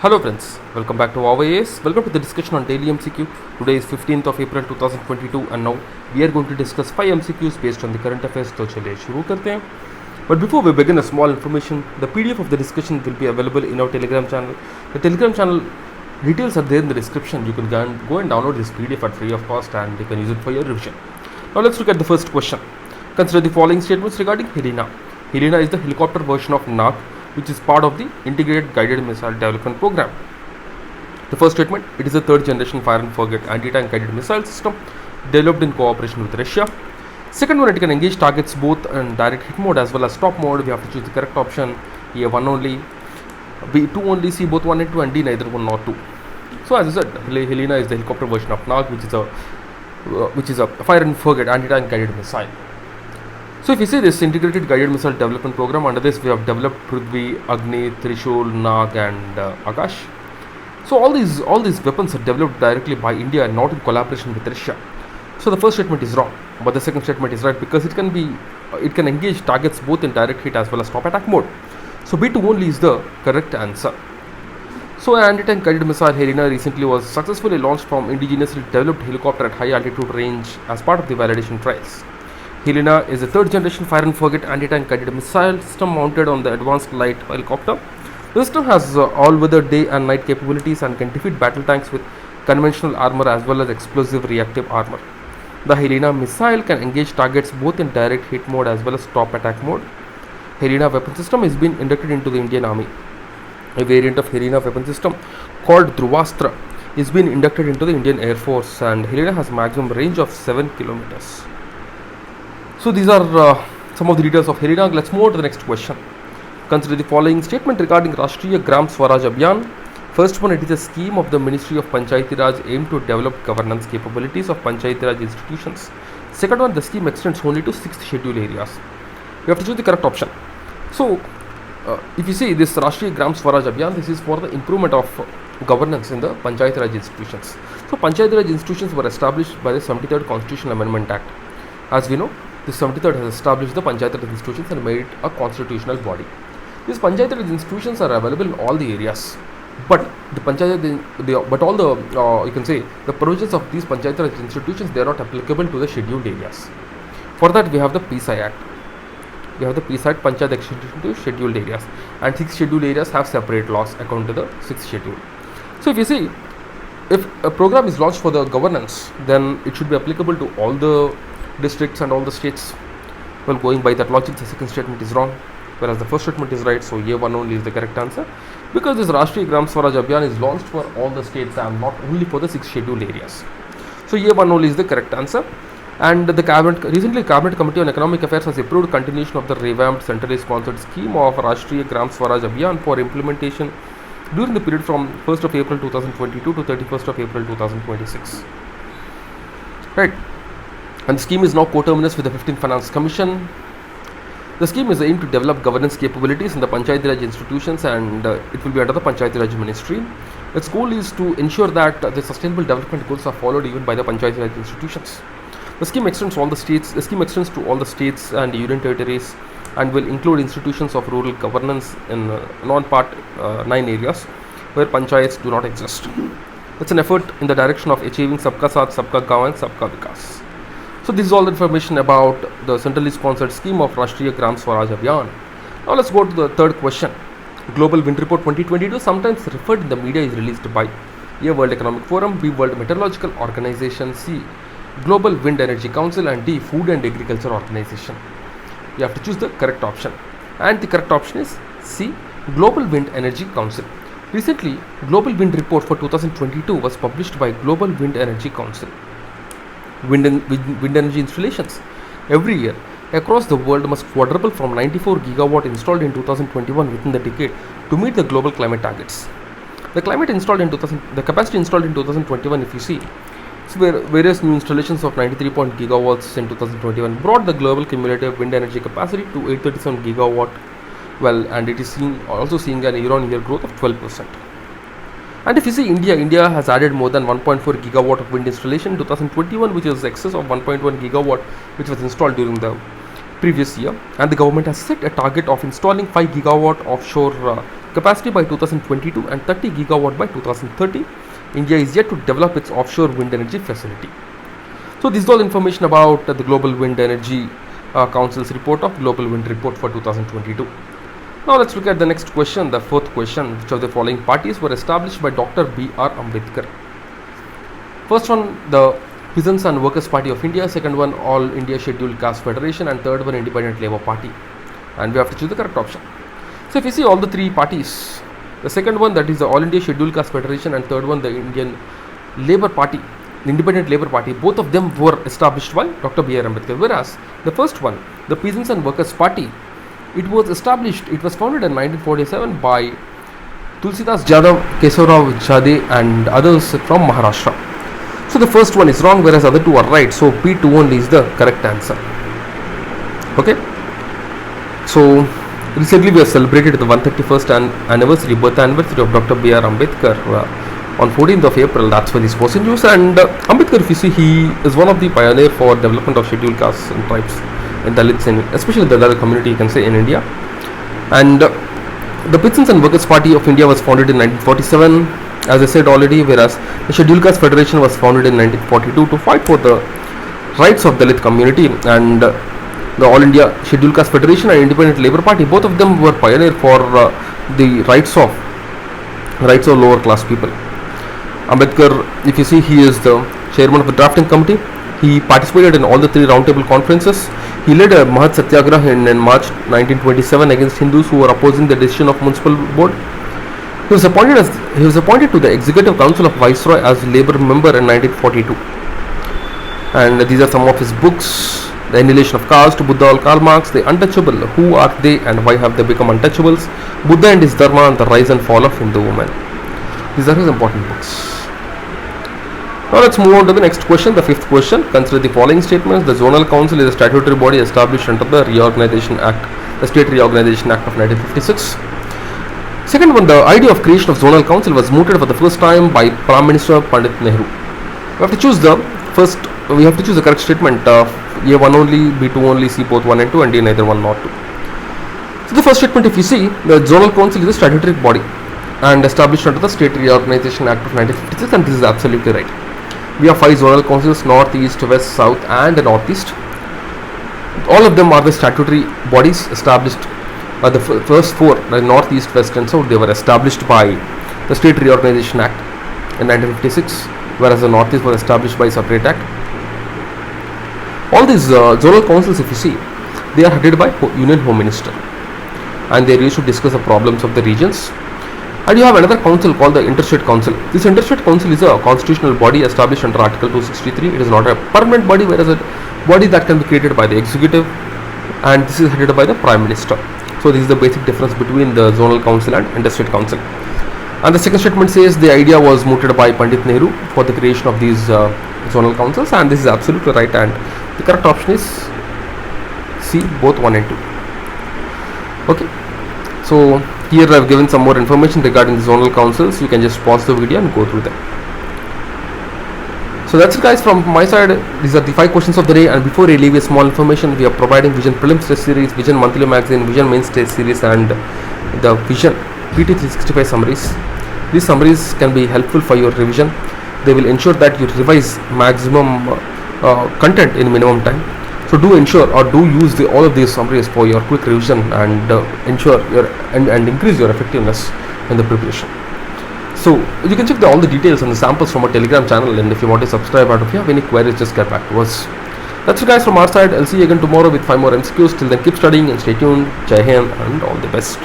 Hello friends, welcome back to VOWIAS. Welcome to the discussion on daily MCQ. Today is 15th of April 2022 and now we are going to discuss 5 MCQs based on the current affairs. तो चलिए शुरू करते हैं. But before we begin, a small information. The PDF of the discussion will be available in our Telegram channel. The Telegram channel details are there in the description. You can go and download this PDF at free of cost and you can use it for your revision. Now let's look at the first question. Consider the following statements regarding Helena. Helena is the helicopter version of NAG, which is part of the Integrated Guided Missile Development Program. The first statement, it is a third generation fire and forget anti-tank guided missile system developed in cooperation with Russia. Second one, it can engage targets both in direct hit mode as well as stop mode. We have to choose the correct option. A1 only, B2 only, C both 1 and 2, and D neither 1 nor 2. So as I said, Helena is the helicopter version of NAG, which is a fire and forget anti-tank guided missile. So if you see this Integrated Guided Missile Development Program, under this we have developed Prithvi, Agni, Trishul, Nag and Akash. So all these weapons are developed directly by India and not in collaboration with Russia. So the first statement is wrong, but the second statement is right because it can engage targets both in direct hit as well as stop attack mode. So B2 only is the correct answer. So an anti-tank guided missile Helena recently was successfully launched from indigenously developed helicopter at high altitude range as part of the validation trials. Helena is a third generation fire and forget anti-tank guided missile system mounted on the advanced light helicopter. The system has all-weather day and night capabilities and can defeat battle tanks with conventional armor as well as explosive reactive armor. The Helena missile can engage targets both in direct hit mode as well as stop attack mode. Helena weapon system is being inducted into the Indian Army. A variant of Helena weapon system called Dhruvastra is being inducted into the Indian Air Force, and Helena has maximum range of 7 kilometers. So these are some of the details of Helena. Let's move on to the next question. Consider the following statement regarding Rashtriya Gram Swaraj Abhiyan. First one, it is a scheme of the Ministry of Panchayati Raj aimed to develop governance capabilities of Panchayati Raj institutions. Second one, the scheme extends only to 6th schedule areas. You have to choose the correct option. So if you see this Rashtriya Gram Swaraj Abhiyan, this is for the improvement of governance in the Panchayati Raj institutions. So Panchayati Raj institutions were established by the 73rd Constitutional Amendment Act. As we know, the 73rd has established the Panchayati Raj institutions and made it a constitutional body. These Panchayati Raj institutions are available in all the areas, but the you can say the provisions of these Panchayati Raj institutions, they are not applicable to the scheduled areas. For that, we have the PSI Act. We have the PSI Panchayat Extension to scheduled areas, and 6 scheduled areas have separate laws according to the 6th schedule. So if you see, if a program is launched for the governance, then it should be applicable to all the districts and all the states. Well, going by that logic, the second statement is wrong, whereas the first statement is right. So A1 only is the correct answer, because this Rashtriya Gram Swaraj Abhiyan is launched for all the states and not only for the 6 scheduled areas. So A1 only is the correct answer. And the Cabinet Committee on Economic Affairs has approved continuation of the revamped centrally sponsored scheme of Rashtriya Gram Swaraj Abhiyan for implementation during the period from 1st of April 2022 to 31st of April 2026. Right. And the scheme is now co-terminus with the 15th Finance Commission. The scheme is aimed to develop governance capabilities in the Panchayati Raj institutions, and it will be under the Panchayati Raj Ministry. Its goal is to ensure that the sustainable development goals are followed even by the Panchayati Raj institutions. The scheme extends to all the states. The scheme extends to all the states and union territories, and will include institutions of rural governance in non-part 9 areas where panchayats do not exist. It's an effort in the direction of achieving Sabka Saath, Sabka Gaon and Sabka Vikas. So this is all the information about the centrally sponsored scheme of Rashtriya Gram Swaraj Abhiyan. Now let's go to the third question. Global Wind Report 2022, sometimes referred in the media, is released by A. World Economic Forum, B. World Meteorological Organization, C. Global Wind Energy Council, and D. Food and Agriculture Organization. You have to choose the correct option, and the correct option is C. Global Wind Energy Council. Recently, Global Wind Report for 2022 was published by Global Wind Energy Council. Wind energy installations every year across the world must quadruple from 94 gigawatt installed in 2021 within the decade to meet the global climate targets. The capacity installed in 2021, if you see, so various new installations of 93 gigawatts in 2021 brought the global cumulative wind energy capacity to 837 gigawatt. Well, and it is also seeing an year-on-year growth of 12%. And if you see India has added more than 1.4 gigawatt of wind installation in 2021, which is excess of 1.1 gigawatt which was installed during the previous year. And the government has set a target of installing 5 gigawatt offshore capacity by 2022 and 30 gigawatt by 2030. India is yet to develop its offshore wind energy facility. So this is all information about the Global Wind Energy Council's report of Global Wind Report for 2022. Now let's look at the next question, the fourth question. Which of the following parties were established by Dr. B.R. Ambedkar? First one, the Peasants and Workers Party of India. Second one, All India Scheduled Caste Federation. And third one, Independent Labour Party. And we have to choose the correct option. So if you see all the three parties, the second one, that is the All India Scheduled Caste Federation, and third one, the Indian Labour Party, the Independent Labour Party, both of them were established by Dr. B.R. Ambedkar. Whereas the first one, the Peasants and Workers Party, it was founded in 1947 by Tulsidas Jadhav, Kesavrao Jade and others from Maharashtra. So the first one is wrong, whereas other two are right. So P2 only is the correct answer. Okay. So recently we have celebrated the 131st birth anniversary of Dr. B.R. Ambedkar on 14th of April. That's why this was in news. And Ambedkar, if you see, he is one of the pioneers for development of scheduled castes and tribes and Dalits, especially the Dalit community, you can say, in India. And the Peasants and Workers Party of India was founded in 1947, as I said already, whereas the Scheduled Caste Federation was founded in 1942 to fight for the rights of Dalit community. And the All India Scheduled Caste Federation and Independent Labour Party, both of them were pioneer for the rights of lower class people. Ambedkar, if you see, he is the chairman of the drafting committee. He participated in all the three roundtable conferences. He led a Mahat Satyagraha in March 1927 against Hindus who were opposing the decision of municipal board. He was appointed to the Executive Council of Viceroy as Labour member in 1942. And these are some of his books: The Annihilation of Caste, Buddha or Karl Marx, The Untouchable, Who Are They and Why Have They Become Untouchables, Buddha and His Dharma, and The Rise and Fall of Hindu Women. These are his important books. Now let's move on to the next question, the fifth question. Consider the following statements. The Zonal Council is a statutory body established under the Reorganization Act, the State Reorganization Act of 1956. Second one, the idea of creation of Zonal Council was mooted for the first time by Prime Minister Pandit Nehru. We have to choose the correct statement. A1 only, B2 only, C both 1 and 2, and D neither 1 nor 2. So the first statement, if you see, the Zonal Council is a statutory body and established under the State Reorganization Act of 1956, and this is absolutely right. We have 5 zonal councils: North, East, West, South and the Northeast. All of them are the statutory bodies established by the first 4, the North, East, West and South. They were established by the State Reorganization Act in 1956, whereas the Northeast was established by a separate act. All these zonal councils, if you see, they are headed by Union Home Minister, and they used to discuss the problems of the regions. And you have another council called the Interstate Council. This Interstate Council is a constitutional body established under Article 263. It is not a permanent body, whereas a body that can be created by the executive, and this is headed by the Prime Minister. So this is the basic difference between the Zonal Council and Interstate Council. And the second statement says the idea was mooted by Pandit Nehru for the creation of these zonal councils, and this is absolutely right, and the correct option is C, both 1 and 2. Okay, so here I have given some more information regarding the zonal councils. You can just pause the video and go through them. So that's it, guys, from my side. These are the 5 questions of the day, and before I leave a small information, we are providing Vision Prelims test series, Vision Monthly Magazine, Vision Mains test series, and the Vision PT365 summaries. These summaries can be helpful for your revision. They will ensure that you revise maximum content in minimum time. So do ensure or do use all of these summaries for your quick revision and ensure and increase your effectiveness in the preparation. So you can check all the details and the samples from our Telegram channel, and if you want to subscribe and if you have any queries, just get back to us. That's it, guys, from our side. I'll see you again tomorrow with 5 more MCQs. Till then, keep studying and stay tuned. Jai Hind and all the best.